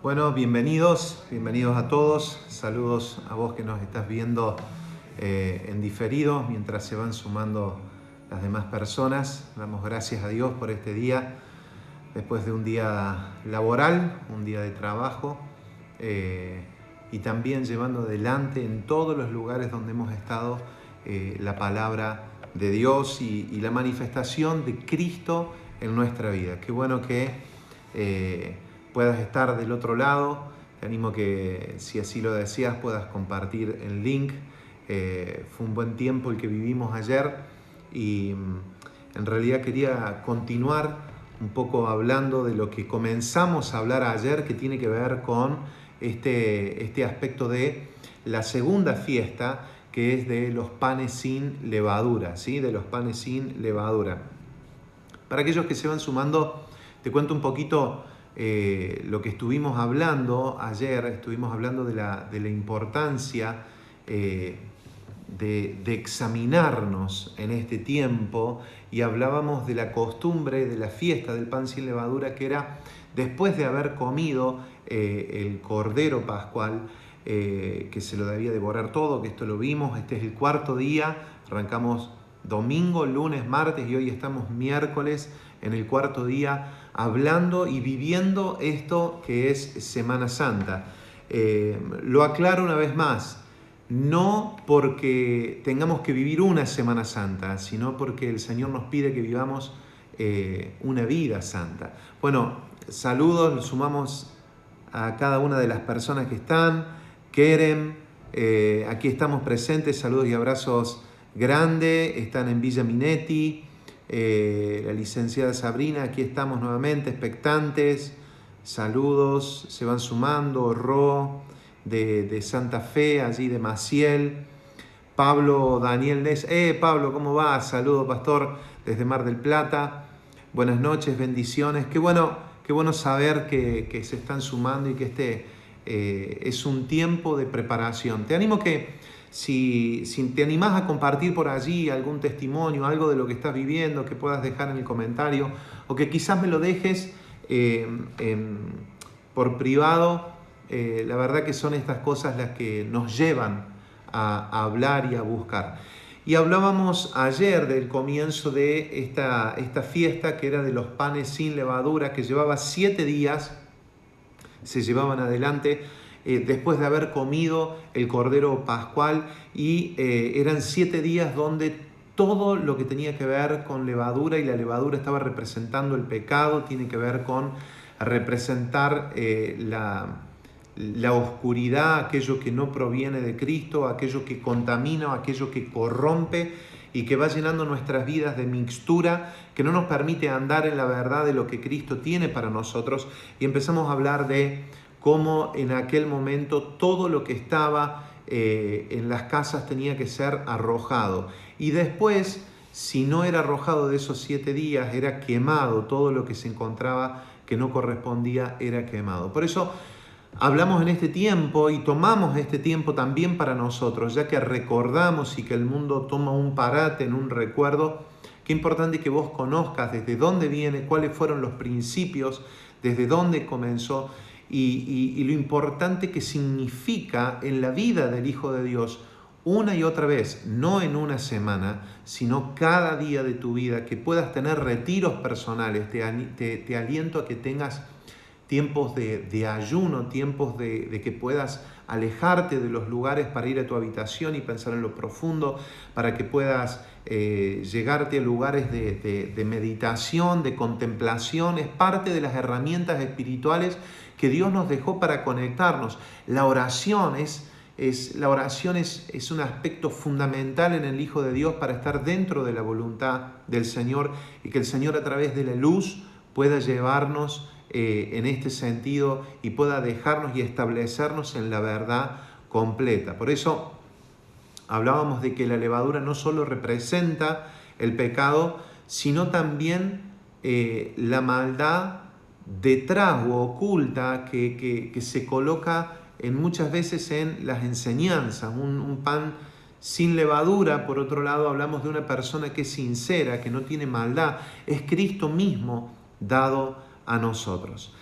Bueno, bienvenidos a todos. Saludos a vos que nos estás viendo en diferido mientras se van sumando las demás personas. Damos gracias a Dios por este día, después de un día laboral, un día de trabajo y también llevando adelante en todos los lugares donde hemos estado la palabra de Dios y la manifestación de Cristo en nuestra vida. Qué bueno que puedas estar del otro lado. Te animo que, si así lo deseas, puedas compartir el link. Fue un buen tiempo el que vivimos ayer y en realidad quería continuar un poco hablando de lo que comenzamos a hablar ayer, que tiene que ver con este aspecto de la segunda fiesta, que es de los panes sin levadura, ¿sí? De los panes sin levadura. Para aquellos que se van sumando, te cuento un poquito lo que estuvimos hablando ayer. Estuvimos hablando de la importancia de examinarnos en este tiempo, y hablábamos de la costumbre de la fiesta del pan sin levadura, que era después de haber comido el cordero pascual, que se lo debía devorar todo, que esto lo vimos. Este es el cuarto día, arrancamos domingo, lunes, martes y hoy estamos miércoles en el cuarto día, hablando y viviendo esto que es Semana Santa. Lo aclaro una vez más, no porque tengamos que vivir una Semana Santa, sino porque el Señor nos pide que vivamos una vida santa. Bueno, saludos, sumamos a cada una de las personas que están. Kerem, aquí estamos presentes, saludos y abrazos grandes. Están en Villa Minetti. La licenciada Sabrina, aquí estamos nuevamente, expectantes. Saludos, se van sumando. Ro, de Santa Fe, allí de Maciel. Pablo Daniel Nes. Pablo, ¿cómo va? Saludos, pastor, desde Mar del Plata. Buenas noches, bendiciones. Qué bueno saber que se están sumando y que es un tiempo de preparación. Te animo que si te animás a compartir por allí algún testimonio, algo de lo que estás viviendo, que puedas dejar en el comentario, o que quizás me lo dejes por privado. La verdad que son estas cosas las que nos llevan a hablar y a buscar. Y hablábamos ayer del comienzo de esta fiesta, que era de los panes sin levadura, que llevaba 7 días, se llevaban adelante después de haber comido el cordero pascual, y eran 7 días donde todo lo que tenía que ver con levadura, y la levadura estaba representando el pecado, tiene que ver con representar la oscuridad, aquello que no proviene de Cristo, aquello que contamina, aquello que corrompe y que va llenando nuestras vidas de mixtura, que no nos permite andar en la verdad de lo que Cristo tiene para nosotros. Y empezamos a hablar de cómo en aquel momento todo lo que estaba en las casas tenía que ser arrojado. Y después, si no era arrojado de esos 7 días, era quemado. Todo lo que se encontraba que no correspondía era quemado. Por eso hablamos en este tiempo y tomamos este tiempo también para nosotros, ya que recordamos y que el mundo toma un parate en un recuerdo. Qué importante que vos conozcas desde dónde viene, cuáles fueron los principios, desde dónde comenzó y lo importante que significa en la vida del Hijo de Dios una y otra vez, no en una semana, sino cada día de tu vida, que puedas tener retiros personales. Te aliento a que tengas tiempos de ayuno, tiempos de que puedas alejarte de los lugares para ir a tu habitación y pensar en lo profundo, para que puedas llegarte a lugares de meditación, de contemplación. Es parte de las herramientas espirituales que Dios nos dejó para conectarnos. La oración es un aspecto fundamental en el Hijo de Dios para estar dentro de la voluntad del Señor, y que el Señor, a través de la luz, pueda llevarnos en este sentido y pueda dejarnos y establecernos en la verdad completa. Por eso hablábamos de que la levadura no solo representa el pecado, sino también la maldad detrás o oculta que se coloca muchas veces en las enseñanzas. Un pan sin levadura, por otro lado, hablamos de una persona que es sincera, que no tiene maldad. Es Cristo mismo dado a nosotros.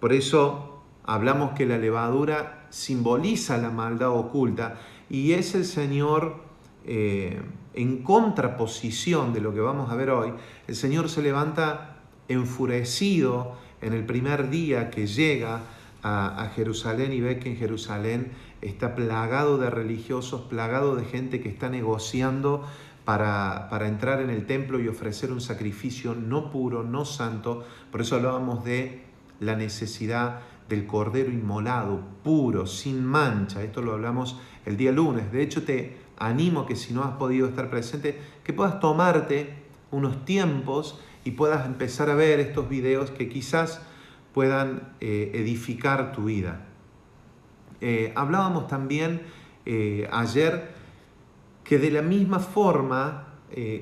Por eso hablamos que la levadura simboliza la maldad oculta y es el Señor en contraposición de lo que vamos a ver hoy. El Señor se levanta enfurecido en el primer día que llega a Jerusalén y ve que en Jerusalén está plagado de religiosos, plagado de gente que está negociando para entrar en el templo y ofrecer un sacrificio no puro, no santo. Por eso hablábamos de la necesidad del cordero inmolado, puro, sin mancha. Esto lo hablamos el día lunes. De hecho, te animo que si no has podido estar presente, que puedas tomarte unos tiempos y puedas empezar a ver estos videos que quizás puedan edificar tu vida. Hablábamos también ayer que de la misma forma,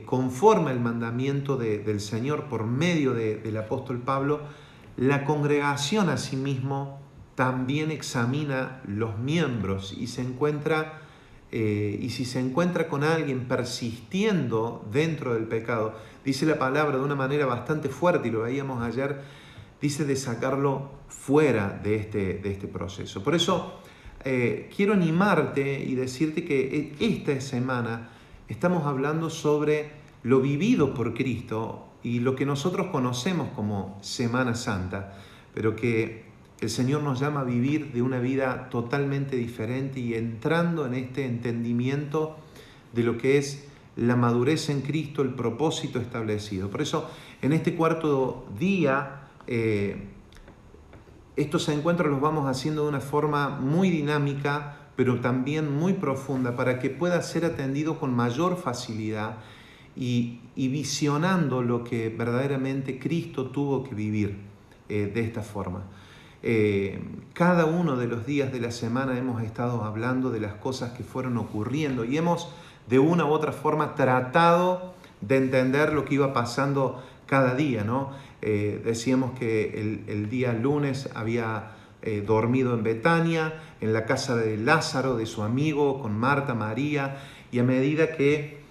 conforme al mandamiento del Señor por medio del apóstol Pablo, la congregación asimismo también examina los miembros y se encuentra, y si se encuentra con alguien persistiendo dentro del pecado, dice la palabra de una manera bastante fuerte, y lo veíamos ayer, dice de sacarlo fuera de este proceso. Por eso quiero animarte y decirte que esta semana estamos hablando sobre lo vivido por Cristo y lo que nosotros conocemos como Semana Santa, pero que el Señor nos llama a vivir de una vida totalmente diferente y entrando en este entendimiento de lo que es la madurez en Cristo, el propósito establecido. Por eso, en este cuarto día, estos encuentros los vamos haciendo de una forma muy dinámica, pero también muy profunda, para que pueda ser atendido con mayor facilidad y visionando lo que verdaderamente Cristo tuvo que vivir de esta forma. Cada uno de los días de la semana hemos estado hablando de las cosas que fueron ocurriendo y hemos de una u otra forma tratado de entender lo que iba pasando cada día, ¿no? Decíamos que el día lunes había dormido en Betania, en la casa de Lázaro, de su amigo, con Marta, María, y a medida que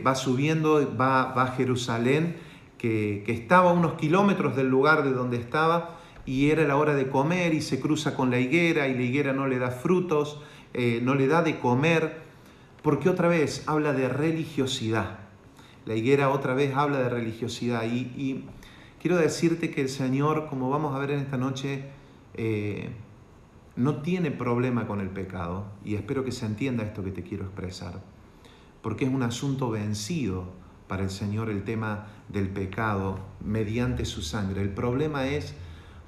va subiendo, va a Jerusalén, que estaba a unos kilómetros del lugar de donde estaba, y era la hora de comer, y se cruza con la higuera, y la higuera no le da frutos, no le da de comer, porque otra vez habla de religiosidad. La higuera otra vez habla de religiosidad, y quiero decirte que el Señor, como vamos a ver en esta noche, no tiene problema con el pecado, y espero que se entienda esto que te quiero expresar, porque es un asunto vencido para el Señor el tema del pecado mediante su sangre. El problema es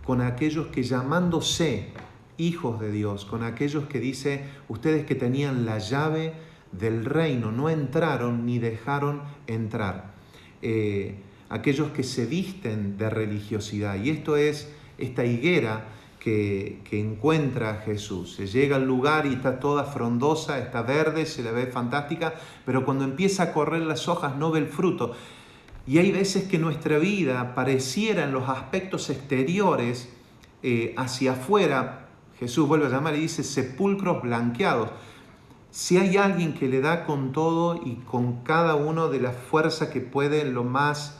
con aquellos que, llamándose hijos de Dios, con aquellos que dice, ustedes que tenían la llave del reino, no entraron ni dejaron entrar. Aquellos que se visten de religiosidad. Y esto es esta higuera que encuentra a Jesús. Se llega al lugar y está toda frondosa, está verde, se la ve fantástica, pero cuando empieza a correr las hojas no ve el fruto. Y hay veces que nuestra vida pareciera en los aspectos exteriores, hacia afuera, Jesús vuelve a llamar y dice sepulcros blanqueados. Si hay alguien que le da con todo y con cada uno de la fuerza que puede, lo más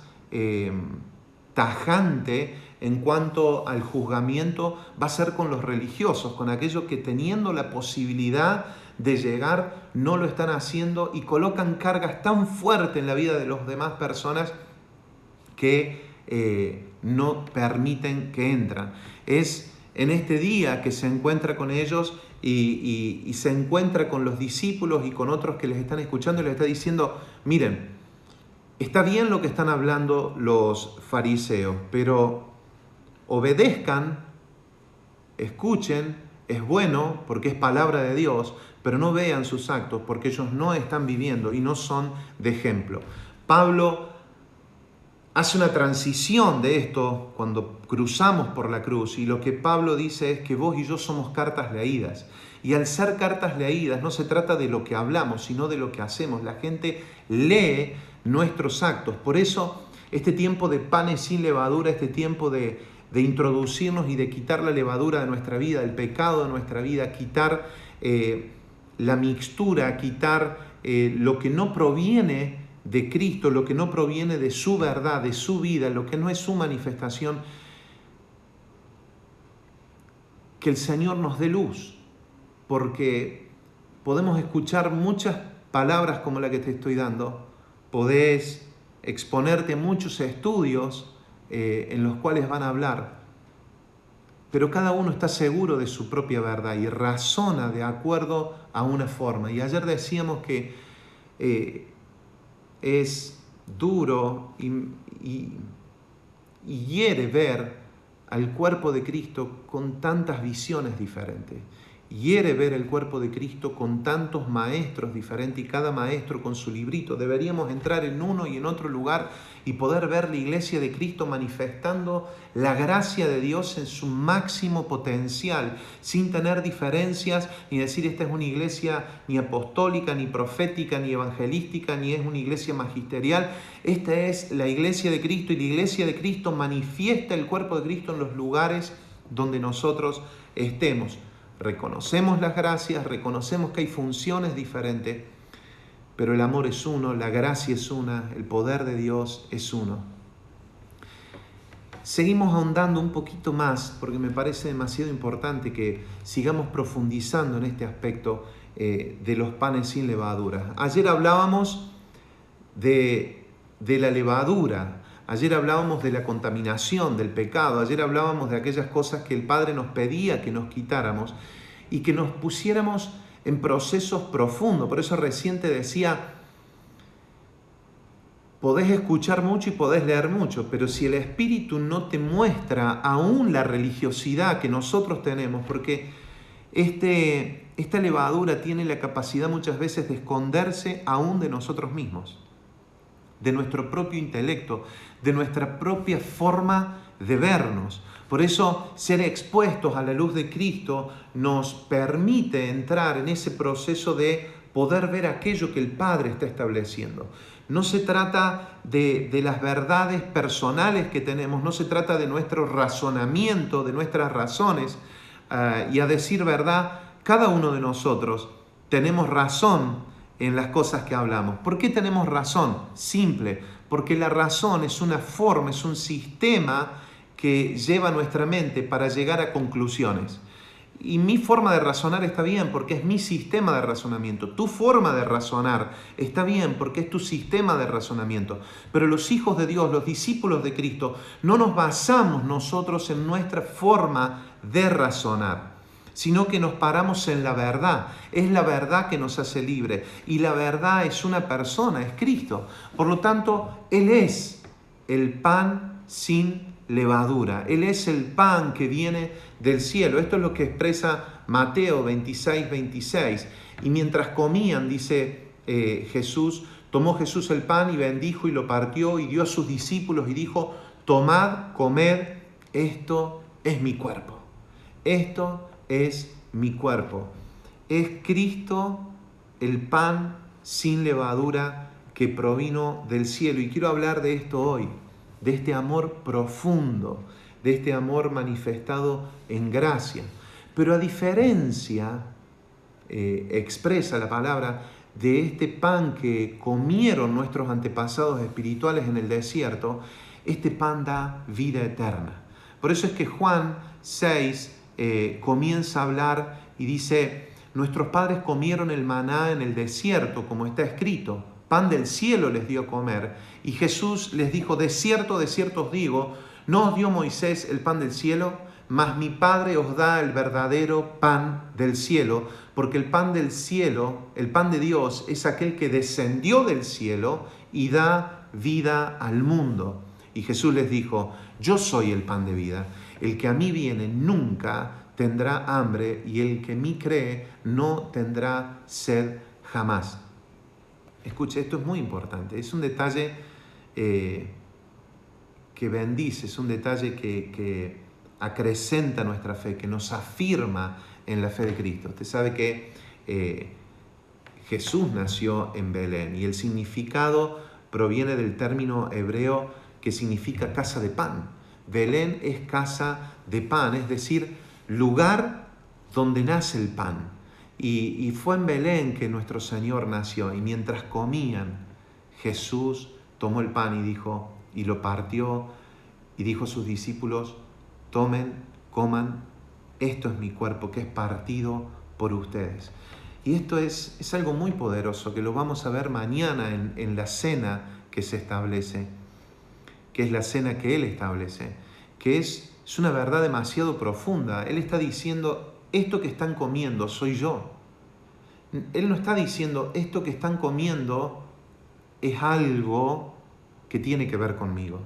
tajante en cuanto al juzgamiento, va a ser con los religiosos, con aquellos que teniendo la posibilidad de llegar no lo están haciendo y colocan cargas tan fuertes en la vida de las demás personas que no permiten que entran. Es en este día que se encuentra con ellos y se encuentra con los discípulos y con otros que les están escuchando y les está diciendo, miren, está bien lo que están hablando los fariseos, pero obedezcan, escuchen, es bueno porque es palabra de Dios, pero no vean sus actos porque ellos no están viviendo y no son de ejemplo. Pablo hace una transición de esto cuando cruzamos por la cruz y lo que Pablo dice es que vos y yo somos cartas leídas. Y al ser cartas leídas no se trata de lo que hablamos, sino de lo que hacemos. La gente lee nuestros actos. Por eso este tiempo de panes sin levadura, este tiempo de introducirnos y de quitar la levadura de nuestra vida, el pecado de nuestra vida, quitar la mixtura, quitar lo que no proviene de Cristo, lo que no proviene de su verdad, de su vida, lo que no es su manifestación. que el Señor nos dé luz, porque podemos escuchar muchas palabras como la que te estoy dando, podés exponerte a muchos estudios en los cuales van a hablar, pero cada uno está seguro de su propia verdad y razona de acuerdo a una forma. Y ayer decíamos que es duro y hiere ver al cuerpo de Cristo con tantas visiones diferentes. Hiere ver el cuerpo de Cristo con tantos maestros diferentes y cada maestro con su librito. Deberíamos entrar en uno y en otro lugar y poder ver la iglesia de Cristo manifestando la gracia de Dios en su máximo potencial, sin tener diferencias, ni decir esta es una iglesia ni apostólica, ni profética, ni evangelística, ni es una iglesia magisterial. Esta es la iglesia de Cristo y la iglesia de Cristo manifiesta el cuerpo de Cristo en los lugares donde nosotros estemos. Reconocemos las gracias, reconocemos que hay funciones diferentes, pero el amor es uno, la gracia es una, el poder de Dios es uno. Seguimos ahondando un poquito más, porque me parece demasiado importante que sigamos profundizando en este aspecto de los panes sin levadura. Ayer hablábamos de la levadura, ayer hablábamos de la contaminación, del pecado, ayer hablábamos de aquellas cosas que el Padre nos pedía que nos quitáramos y que nos pusiéramos en procesos profundos. Por eso recién te decía, podés escuchar mucho y podés leer mucho, pero si el Espíritu no te muestra aún la religiosidad que nosotros tenemos, porque esta levadura tiene la capacidad muchas veces de esconderse aún de nosotros mismos, de nuestro propio intelecto, de nuestra propia forma de vernos. Por eso ser expuestos a la luz de Cristo nos permite entrar en ese proceso de poder ver aquello que el Padre está estableciendo. No se trata de las verdades personales que tenemos, no se trata de nuestro razonamiento, de nuestras razones. Y a decir verdad, cada uno de nosotros tenemos razón en las cosas que hablamos. ¿Por qué tenemos razón? Simple, porque la razón es una forma, es un sistema que lleva nuestra mente para llegar a conclusiones. Y mi forma de razonar está bien porque es mi sistema de razonamiento. Tu forma de razonar está bien porque es tu sistema de razonamiento. Pero los hijos de Dios, los discípulos de Cristo, no nos basamos nosotros en nuestra forma de razonar, sino que nos paramos en la verdad. Es la verdad que nos hace libre y la verdad es una persona, es Cristo. Por lo tanto, Él es el pan sin levadura. Él es el pan que viene del cielo. Esto es lo que expresa Mateo 26:26. Y mientras comían, dice Jesús, tomó Jesús el pan y bendijo y lo partió y dio a sus discípulos y dijo, tomad, comed, esto es mi cuerpo. Esto es mi cuerpo. Es Cristo el pan sin levadura que provino del cielo. Y quiero hablar de esto hoy, de este amor profundo, de este amor manifestado en gracia. Pero a diferencia, expresa la palabra, de este pan que comieron nuestros antepasados espirituales en el desierto, este pan da vida eterna. Por eso es que Juan 6 comienza a hablar y dice, nuestros padres comieron el maná en el desierto, como está escrito, pan del cielo les dio a comer. Y Jesús les dijo, de cierto os digo, no os dio Moisés el pan del cielo, mas mi Padre os da el verdadero pan del cielo, porque el pan del cielo, el pan de Dios, es aquel que descendió del cielo y da vida al mundo. Y Jesús les dijo, yo soy el pan de vida, el que a mí viene nunca tendrá hambre y el que en mí cree no tendrá sed jamás. Escuche, esto es muy importante, es un detalle que bendice, es un detalle que acrecenta nuestra fe, que nos afirma en la fe de Cristo. Usted sabe que Jesús nació en Belén y el significado proviene del término hebreo que significa casa de pan. Belén es casa de pan, es decir, lugar donde nace el pan. Y fue en Belén que nuestro Señor nació. Y mientras comían, Jesús tomó el pan y dijo, y lo partió, y dijo a sus discípulos, tomen, coman, esto es mi cuerpo que es partido por ustedes. Y esto es algo muy poderoso, que lo vamos a ver mañana en la cena que se establece, que es la cena que Él establece, que es una verdad demasiado profunda. Él está diciendo, esto que están comiendo soy yo. Él no está diciendo, esto que están comiendo es algo que tiene que ver conmigo.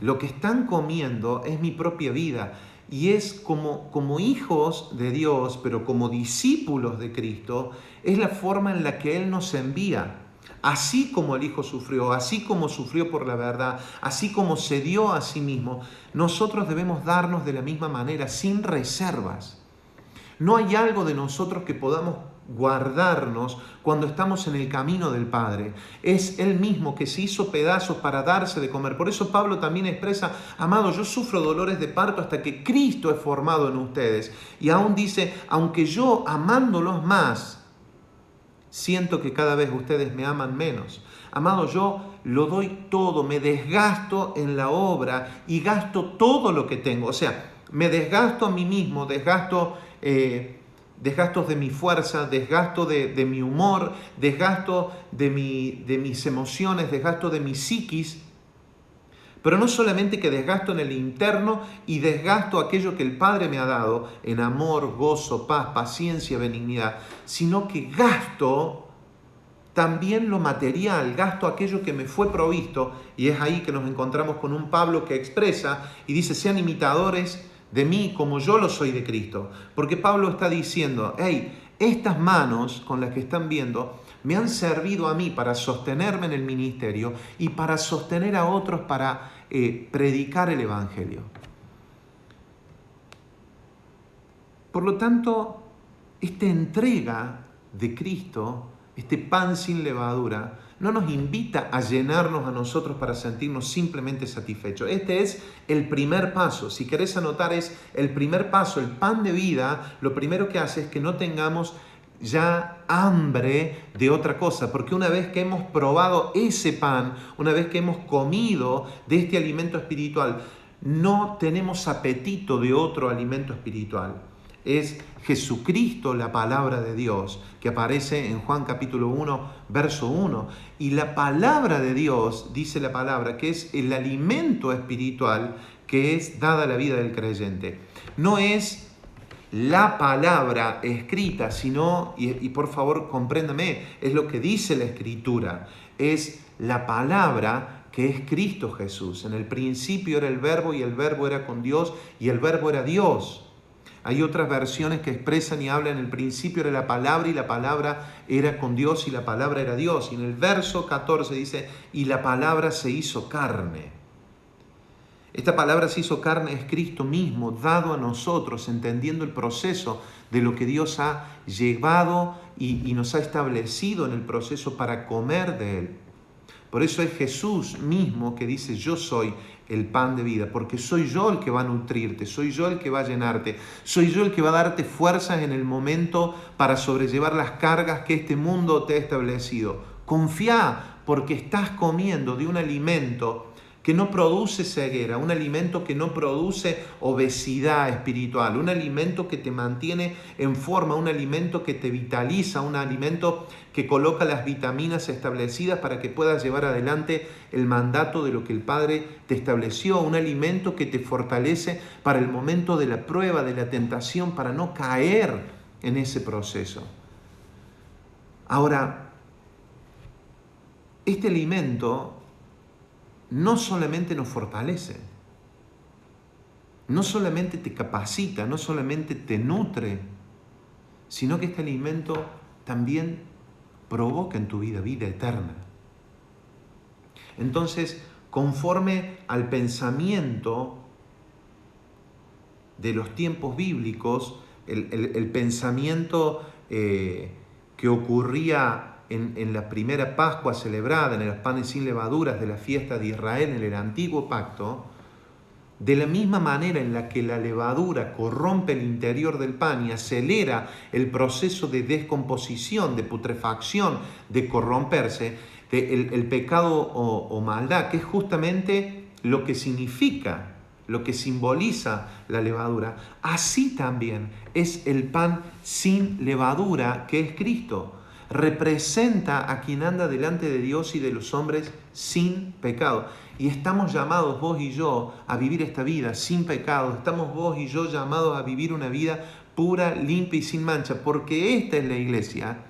Lo que están comiendo es mi propia vida y es como hijos de Dios, pero como discípulos de Cristo, es la forma en la que Él nos envía. Así como el Hijo sufrió, así como sufrió por la verdad, así como se dio a sí mismo, nosotros debemos darnos de la misma manera, sin reservas. No hay algo de nosotros que podamos guardarnos cuando estamos en el camino del Padre. Es Él mismo que se hizo pedazos para darse de comer. Por eso Pablo también expresa, amado, yo sufro dolores de parto hasta que Cristo es formado en ustedes. Y aún dice, aunque yo amándolos más, siento que cada vez ustedes me aman menos. Amado, yo lo doy todo, me desgasto en la obra y gasto todo lo que tengo. O sea, me desgasto a mí mismo, desgastos de mi fuerza, desgasto de mi humor, desgasto de mis emociones, desgasto de mi psiquis. Pero no solamente que desgasto en el interno y desgasto aquello que el Padre me ha dado en amor, gozo, paz, paciencia, benignidad, sino que gasto también lo material, gasto aquello que me fue provisto. Y es ahí que nos encontramos con un Pablo que expresa y dice, sean imitadores de mí como yo lo soy de Cristo. Porque Pablo está diciendo, hey, estas manos con las que están viendo me han servido a mí para sostenerme en el ministerio y para sostener a otros para predicar el Evangelio. Por lo tanto, esta entrega de Cristo, este pan sin levadura, no nos invita a llenarnos a nosotros para sentirnos simplemente satisfechos. Este es el primer paso. Si querés anotar, es el primer paso. El pan de vida, lo primero que hace es que no tengamos ya hambre de otra cosa, porque una vez que hemos probado ese pan, una vez que hemos comido de este alimento espiritual, no tenemos apetito de otro alimento espiritual. Es Jesucristo, la palabra de Dios, que aparece en Juan capítulo 1, verso 1. Y la palabra de Dios, dice la palabra, que es el alimento espiritual que es dada a la vida del creyente. No es la palabra escrita, sino, y por favor compréndame, es lo que dice la Escritura, es la palabra que es Cristo Jesús. En el principio era el Verbo y el Verbo era con Dios y el Verbo era Dios. Hay otras versiones que expresan y hablan, en el principio era la palabra y la palabra era con Dios y la palabra era Dios. Y en el verso 14 dice, y la palabra se hizo carne. Esta palabra se hizo carne, es Cristo mismo, dado a nosotros, entendiendo el proceso de lo que Dios ha llevado y nos ha establecido en el proceso para comer de Él. Por eso es Jesús mismo que dice, yo soy el pan de vida, porque soy yo el que va a nutrirte, soy yo el que va a llenarte, soy yo el que va a darte fuerzas en el momento para sobrellevar las cargas que este mundo te ha establecido. Confía, porque estás comiendo de un alimento que no produce ceguera, un alimento que no produce obesidad espiritual, un alimento que te mantiene en forma, un alimento que te vitaliza, un alimento que coloca las vitaminas establecidas para que puedas llevar adelante el mandato de lo que el Padre te estableció, un alimento que te fortalece para el momento de la prueba, de la tentación, para no caer en ese proceso. Ahora, este alimento no solamente nos fortalece, no solamente te capacita, no solamente te nutre, sino que este alimento también provoca en tu vida vida eterna. Entonces, conforme al pensamiento de los tiempos bíblicos, el pensamiento que ocurría en la primera Pascua celebrada, en los panes sin levaduras de la fiesta de Israel, en el antiguo pacto, de la misma manera en la que la levadura corrompe el interior del pan y acelera el proceso de descomposición, de putrefacción, de corromperse, el pecado o maldad, que es justamente lo que significa lo que simboliza la levadura, así también es el pan sin levadura, que es Cristo. Representa a quien anda delante de Dios y de los hombres sin pecado. Y estamos llamados vos y yo a vivir esta vida sin pecado. Estamos vos y yo llamados a vivir una vida pura, limpia y sin mancha, porque esta es la iglesia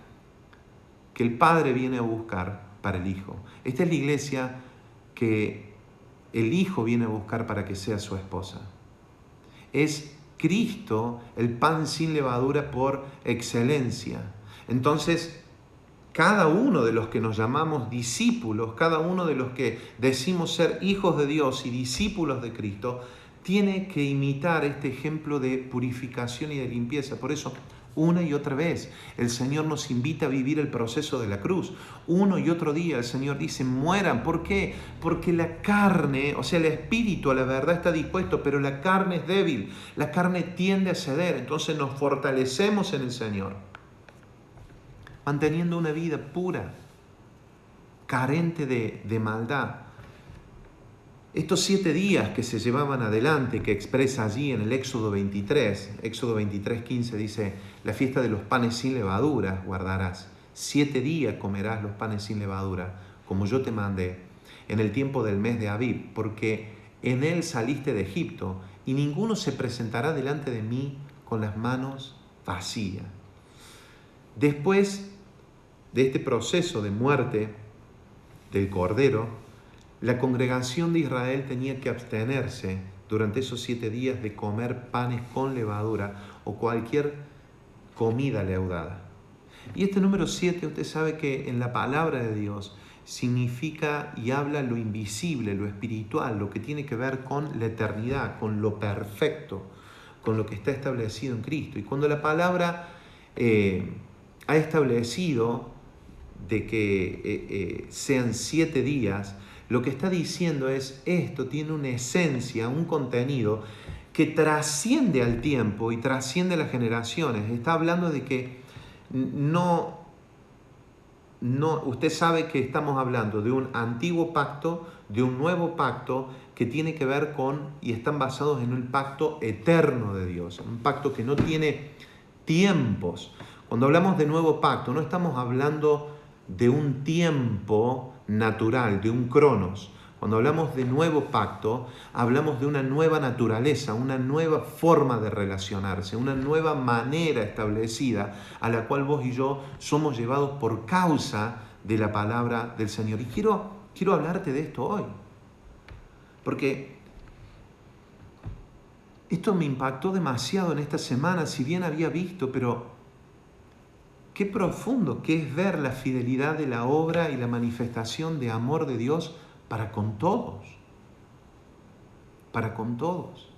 que el Padre viene a buscar para el Hijo. Esta es la iglesia que el Hijo viene a buscar para que sea su esposa. Es Cristo el pan sin levadura por excelencia. Entonces, cada uno de los que nos llamamos discípulos, cada uno de los que decimos ser hijos de Dios y discípulos de Cristo, tiene que imitar este ejemplo de purificación y de limpieza. Por eso, una y otra vez, el Señor nos invita a vivir el proceso de la cruz. Uno y otro día el Señor dice, mueran. ¿Por qué? Porque la carne, o sea, el espíritu a la verdad está dispuesto, pero la carne es débil. La carne tiende a ceder. Entonces nos fortalecemos en el Señor, manteniendo una vida pura, carente de maldad. Estos 7 días que se llevaban adelante, que expresa allí en el Éxodo 23, Éxodo 23:15 dice, la fiesta de los panes sin levadura guardarás. 7 días comerás los panes sin levadura, como yo te mandé, en el tiempo del mes de Abib, porque en él saliste de Egipto, y ninguno se presentará delante de mí con las manos vacías. Después de este proceso de muerte del Cordero, la congregación de Israel tenía que abstenerse durante esos 7 días de comer panes con levadura o cualquier comida leudada. Y este número 7, usted sabe que en la palabra de Dios significa y habla lo invisible, lo espiritual, lo que tiene que ver con la eternidad, con lo perfecto, con lo que está establecido en Cristo. Y cuando la palabra ha establecido de que sean 7 días, lo que está diciendo es, esto tiene una esencia, un contenido que trasciende al tiempo y trasciende las generaciones. Está hablando de que usted sabe que estamos hablando de un antiguo pacto, de un nuevo pacto que tiene que ver con, y están basados en un pacto eterno de Dios, un pacto que no tiene tiempos. Cuando hablamos de nuevo pacto, no estamos hablando de un tiempo natural, de un cronos. Cuando hablamos de nuevo pacto, hablamos de una nueva naturaleza, una nueva forma de relacionarse, una nueva manera establecida a la cual vos y yo somos llevados por causa de la palabra del Señor. Y quiero hablarte de esto hoy, porque esto me impactó demasiado en esta semana, si bien había visto, pero qué profundo que es ver la fidelidad de la obra y la manifestación de amor de Dios para con todos. Para con todos.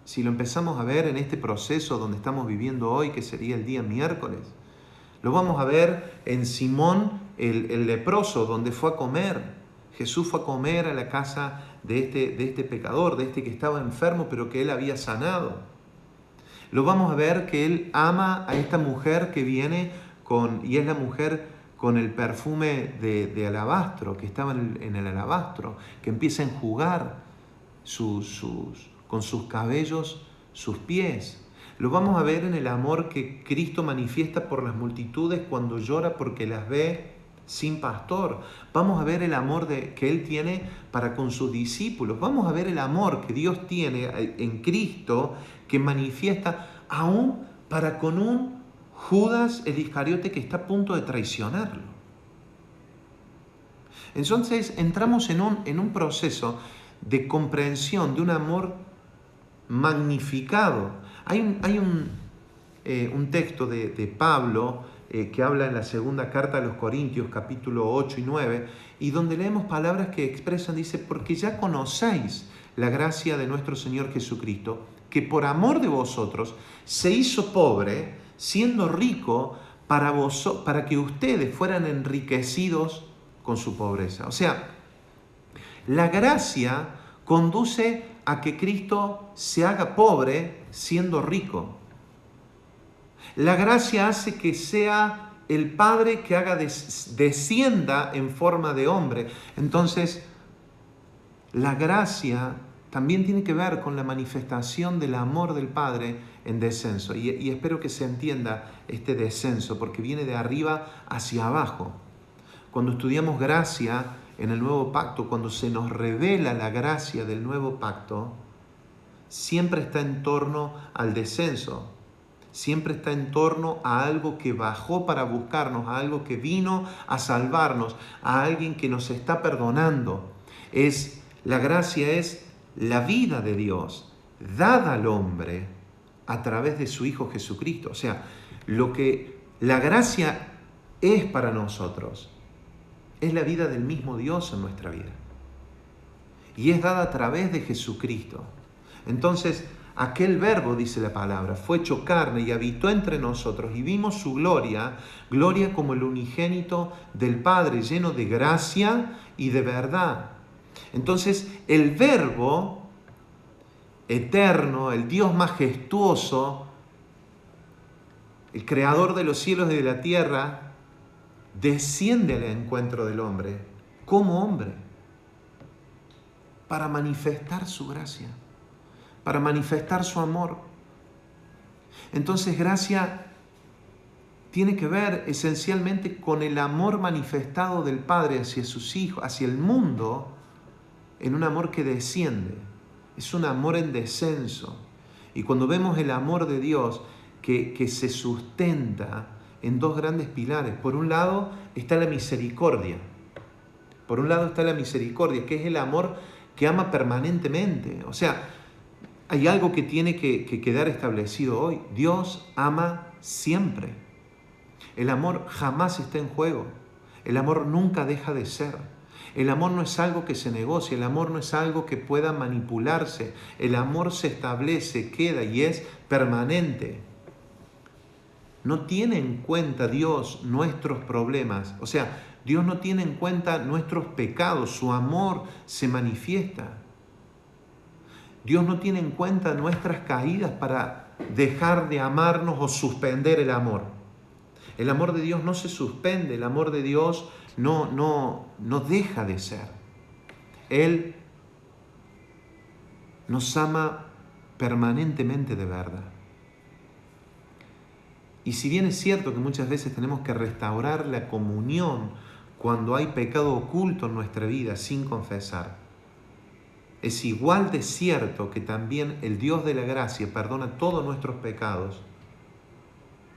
Si lo empezamos a ver en este proceso donde estamos viviendo hoy, que sería el día miércoles, lo vamos a ver en Simón el leproso, donde fue a comer. Jesús fue a comer a la casa de este pecador, de este que estaba enfermo, pero que él había sanado. Lo vamos a ver que él ama a esta mujer que viene y es la mujer con el perfume de alabastro, que estaba en el alabastro, que empieza a enjugar con sus cabellos sus pies. Lo vamos a ver en el amor que Cristo manifiesta por las multitudes cuando llora porque las ve sin pastor. Vamos a ver el amor que Él tiene para con sus discípulos. Vamos a ver el amor que Dios tiene en Cristo, que manifiesta aún para con un Judas el Iscariote que está a punto de traicionarlo. Entonces entramos en un proceso de comprensión, de un amor magnificado. Hay un texto de Pablo que habla en la segunda carta a los Corintios, capítulo 8 y 9, y donde leemos palabras que expresan, dice, porque ya conocéis la gracia de nuestro Señor Jesucristo, que por amor de vosotros se hizo pobre, siendo rico para que ustedes fueran enriquecidos con su pobreza. O sea, la gracia conduce a que Cristo se haga pobre siendo rico. La gracia hace que sea el Padre que descienda en forma de hombre. Entonces, la gracia también tiene que ver con la manifestación del amor del Padre en descenso. Y espero que se entienda este descenso, porque viene de arriba hacia abajo. Cuando estudiamos gracia en el nuevo pacto, cuando se nos revela la gracia del nuevo pacto, siempre está en torno al descenso. Siempre está en torno a algo que bajó para buscarnos, a algo que vino a salvarnos, a alguien que nos está perdonando. La gracia es la vida de Dios dada al hombre a través de su Hijo Jesucristo. O sea, lo que la gracia es para nosotros es la vida del mismo Dios en nuestra vida. Y es dada a través de Jesucristo. Entonces, aquel verbo, dice la palabra, fue hecho carne y habitó entre nosotros y vimos su gloria, gloria como el unigénito del Padre, lleno de gracia y de verdad. Entonces, el verbo eterno, el Dios majestuoso, el creador de los cielos y de la tierra, desciende al encuentro del hombre como hombre para manifestar su gracia, para manifestar su amor. Entonces, gracia tiene que ver esencialmente con el amor manifestado del Padre hacia sus hijos, hacia el mundo, en un amor que desciende. Es un amor en descenso. Y cuando vemos el amor de Dios que se sustenta en dos grandes pilares. Por un lado está la misericordia. Por un lado está la misericordia, que es el amor que ama permanentemente. O sea, hay algo que tiene que quedar establecido hoy. Dios ama siempre. El amor jamás está en juego. El amor nunca deja de ser. El amor no es algo que se negocie, el amor no es algo que pueda manipularse. El amor se establece, queda y es permanente. No tiene en cuenta Dios nuestros problemas. O sea, Dios no tiene en cuenta nuestros pecados. Su amor se manifiesta. Dios no tiene en cuenta nuestras caídas para dejar de amarnos o suspender el amor. El amor de Dios no se suspende, el amor de Dios no deja de ser. Él nos ama permanentemente de verdad. Y si bien es cierto que muchas veces tenemos que restaurar la comunión cuando hay pecado oculto en nuestra vida sin confesar, es igual de cierto que también el Dios de la gracia perdona todos nuestros pecados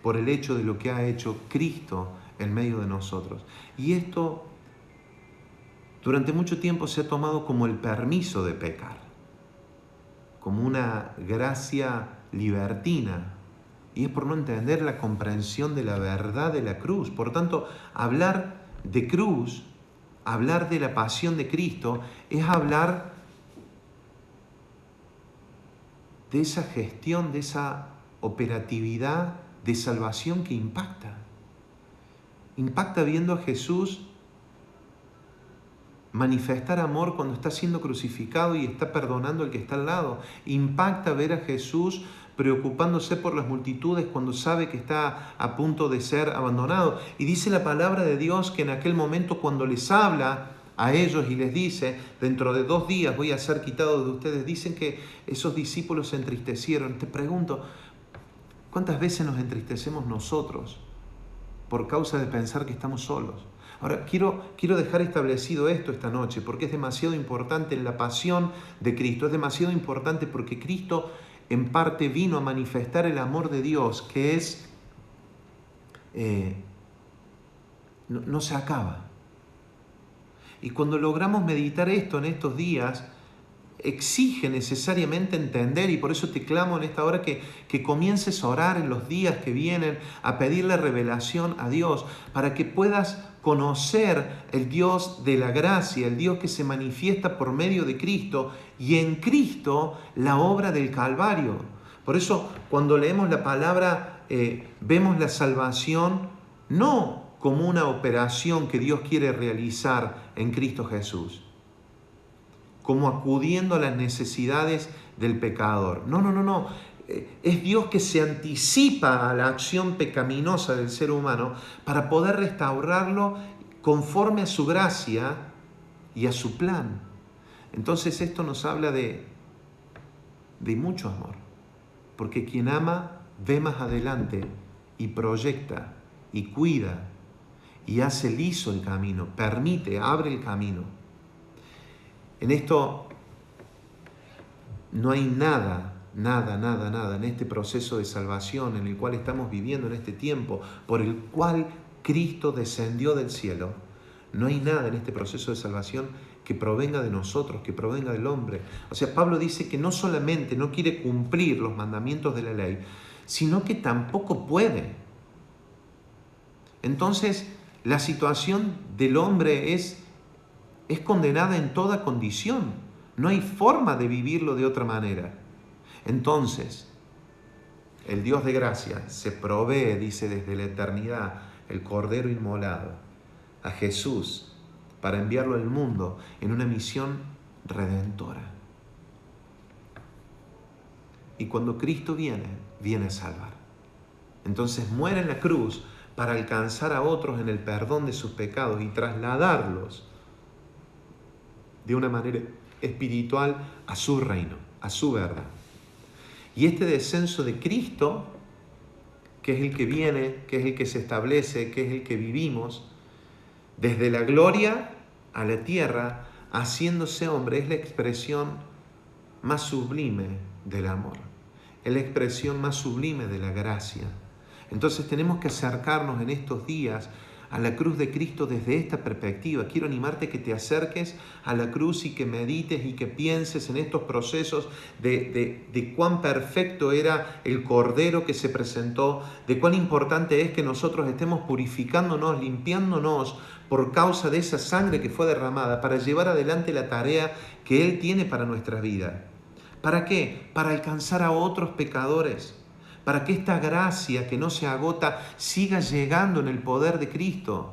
por el hecho de lo que ha hecho Cristo en medio de nosotros. Y esto durante mucho tiempo se ha tomado como el permiso de pecar, como una gracia libertina. Y es por no entender la comprensión de la verdad de la cruz. Por tanto, hablar de cruz, hablar de la pasión de Cristo, es hablar de esa gestión, de esa operatividad de salvación que impacta. Impacta viendo a Jesús manifestar amor cuando está siendo crucificado y está perdonando al que está al lado. Impacta ver a Jesús preocupándose por las multitudes cuando sabe que está a punto de ser abandonado. Y dice la palabra de Dios que en aquel momento cuando les habla a ellos y les dice, dentro de 2 días voy a ser quitado de ustedes, dicen que esos discípulos se entristecieron. Te pregunto, ¿cuántas veces nos entristecemos nosotros por causa de pensar que estamos solos? Ahora, quiero dejar establecido esto esta noche, porque es demasiado importante en la pasión de Cristo. Es demasiado importante porque Cristo en parte vino a manifestar el amor de Dios, que es no se acaba. Y cuando logramos meditar esto en estos días, exige necesariamente entender, y por eso te clamo en esta hora que comiences a orar en los días que vienen, a pedirle revelación a Dios, para que puedas conocer el Dios de la gracia, el Dios que se manifiesta por medio de Cristo, y en Cristo la obra del Calvario. Por eso cuando leemos la palabra, vemos la salvación no como una operación que Dios quiere realizar en Cristo Jesús, como acudiendo a las necesidades del pecador. No. Es Dios que se anticipa a la acción pecaminosa del ser humano para poder restaurarlo conforme a su gracia y a su plan. Entonces esto nos habla de de mucho amor. Porque quien ama ve más adelante y proyecta y cuida y hace liso el camino, permite, abre el camino. En esto no hay nada en este proceso de salvación en el cual estamos viviendo en este tiempo, por el cual Cristo descendió del cielo. No hay nada en este proceso de salvación que provenga de nosotros, que provenga del hombre. O sea, Pablo dice que no solamente no quiere cumplir los mandamientos de la ley, sino que tampoco puede. Entonces, la situación del hombre es condenada en toda condición. No hay forma de vivirlo de otra manera. Entonces, el Dios de gracia se provee, dice, desde la eternidad, el Cordero inmolado, a Jesús, para enviarlo al mundo en una misión redentora. Y cuando Cristo viene a salvar. Entonces muere en la cruz para alcanzar a otros en el perdón de sus pecados y trasladarlos de una manera espiritual a su reino, a su verdad. Y este descenso de Cristo, que es el que viene, que es el que se establece, que es el que vivimos, desde la gloria a la tierra, haciéndose hombre, es la expresión más sublime del amor, es la expresión más sublime de la gracia. Entonces tenemos que acercarnos en estos días a la cruz de Cristo desde esta perspectiva. Quiero animarte a que te acerques a la cruz y que medites y que pienses en estos procesos de cuán perfecto era el Cordero que se presentó, de cuán importante es que nosotros estemos purificándonos, limpiándonos por causa de esa sangre que fue derramada para llevar adelante la tarea que Él tiene para nuestra vida. ¿Para qué? Para alcanzar a otros pecadores, para que esta gracia que no se agota siga llegando en el poder de Cristo.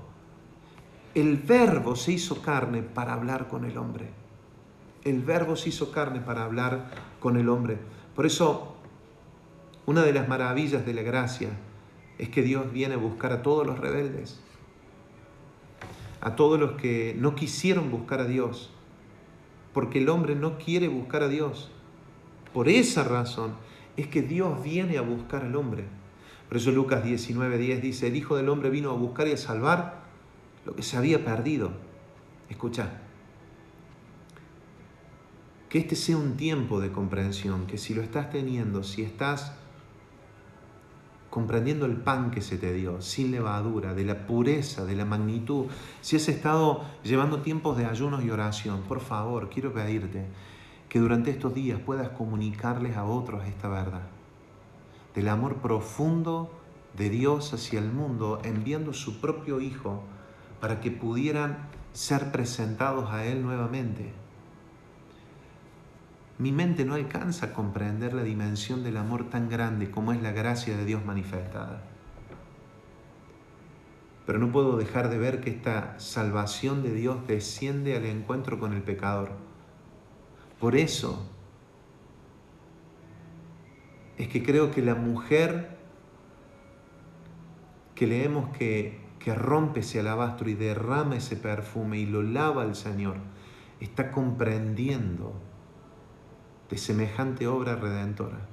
El Verbo se hizo carne para hablar con el hombre. El Verbo se hizo carne para hablar con el hombre. Por eso, una de las maravillas de la gracia es que Dios viene a buscar a todos los rebeldes, a todos los que no quisieron buscar a Dios, porque el hombre no quiere buscar a Dios. Por esa razón es que Dios viene a buscar al hombre. Por eso Lucas 19:10 dice, el Hijo del Hombre vino a buscar y a salvar lo que se había perdido. Escucha, que este sea un tiempo de comprensión, que si lo estás teniendo, si estás comprendiendo el pan que se te dio, sin levadura, de la pureza, de la magnitud, si has estado llevando tiempos de ayunos y oración, por favor, quiero pedirte que durante estos días puedas comunicarles a otros esta verdad, del amor profundo de Dios hacia el mundo, enviando su propio Hijo para que pudieran ser presentados a Él nuevamente. Mi mente no alcanza a comprender la dimensión del amor tan grande como es la gracia de Dios manifestada. Pero no puedo dejar de ver que esta salvación de Dios desciende al encuentro con el pecador. Por eso es que creo que la mujer que leemos que rompe ese alabastro y derrama ese perfume y lo lava al Señor, está comprendiendo de semejante obra redentora.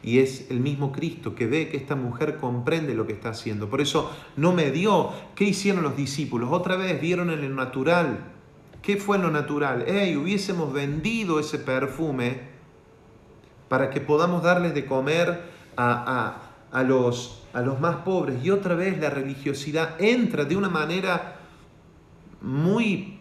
Y es el mismo Cristo que ve que esta mujer comprende lo que está haciendo. Por eso no me dio. ¿Qué hicieron los discípulos? Otra vez vieron en lo natural. ¿Qué fue en lo natural? Hubiésemos vendido ese perfume para que podamos darles de comer a los más pobres. Y otra vez la religiosidad entra de una manera muy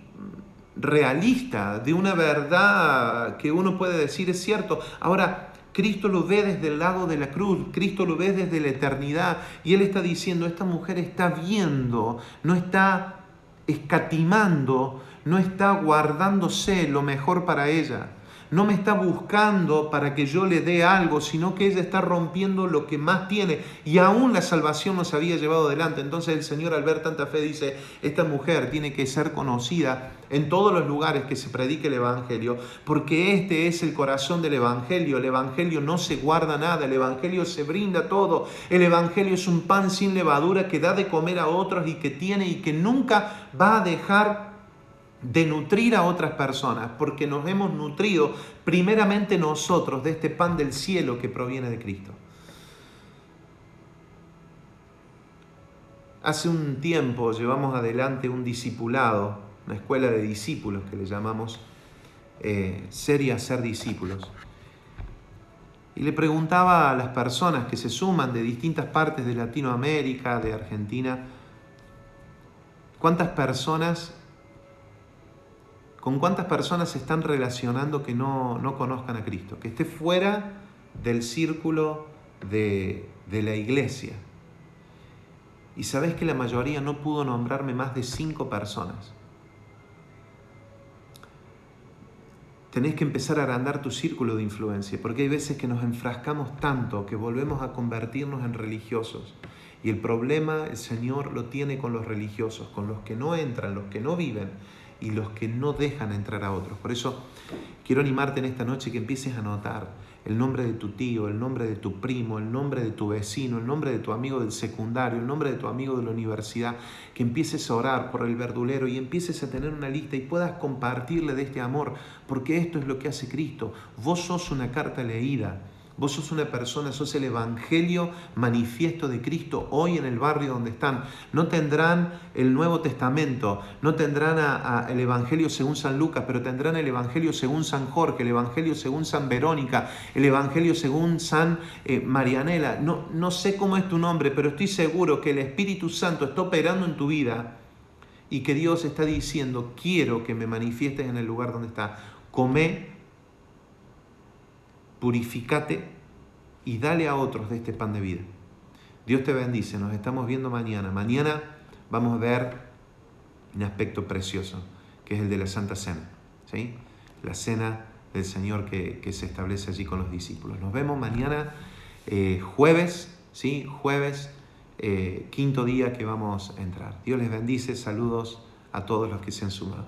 realista, de una verdad que uno puede decir es cierto. Ahora, Cristo lo ve desde el lado de la cruz, Cristo lo ve desde la eternidad y Él está diciendo, esta mujer está viendo, no está escatimando, no está guardándose lo mejor para ella. No me está buscando para que yo le dé algo, sino que ella está rompiendo lo que más tiene. Y aún la salvación nos había llevado adelante. Entonces el Señor, al ver tanta fe, dice, esta mujer tiene que ser conocida en todos los lugares que se predique el Evangelio, porque este es el corazón del Evangelio. El Evangelio no se guarda nada, el Evangelio se brinda todo. El Evangelio es un pan sin levadura que da de comer a otros y que tiene y que nunca va a dejar de nutrir a otras personas, porque nos hemos nutrido primeramente nosotros de este pan del cielo que proviene de Cristo. Hace un tiempo llevamos adelante un discipulado, una escuela de discípulos que le llamamos Ser y Hacer Discípulos. Y le preguntaba a las personas que se suman de distintas partes de Latinoamérica, de Argentina, ¿con cuántas personas se están relacionando que no conozcan a Cristo? Que esté fuera del círculo de la iglesia. Y sabés que la mayoría no pudo nombrarme más de 5 personas. Tenés que empezar a agrandar tu círculo de influencia, porque hay veces que nos enfrascamos tanto que volvemos a convertirnos en religiosos. Y el problema el Señor lo tiene con los religiosos, con los que no entran, los que no viven y los que no dejan entrar a otros. Por eso quiero animarte en esta noche que empieces a anotar el nombre de tu tío, el nombre de tu primo, el nombre de tu vecino, el nombre de tu amigo del secundario, el nombre de tu amigo de la universidad, que empieces a orar por el verdulero y empieces a tener una lista y puedas compartirle de este amor, porque esto es lo que hace Cristo. Vos sos una carta leída. Vos sos una persona, sos el evangelio manifiesto de Cristo hoy en el barrio donde están. No tendrán el Nuevo Testamento, no tendrán el evangelio según San Lucas, pero tendrán el evangelio según San Jorge, el evangelio según San Verónica, el evangelio según San Marianela. No sé cómo es tu nombre, pero estoy seguro que el Espíritu Santo está operando en tu vida y que Dios está diciendo, quiero que me manifiestes en el lugar donde está. Comé, purificate y dale a otros de este pan de vida. Dios te bendice, nos estamos viendo mañana. Mañana vamos a ver un aspecto precioso, que es el de la Santa Cena, ¿sí? La cena del Señor que se establece allí con los discípulos. Nos vemos mañana, jueves, ¿sí? Jueves, quinto día que vamos a entrar. Dios les bendice, saludos a todos los que se han sumado.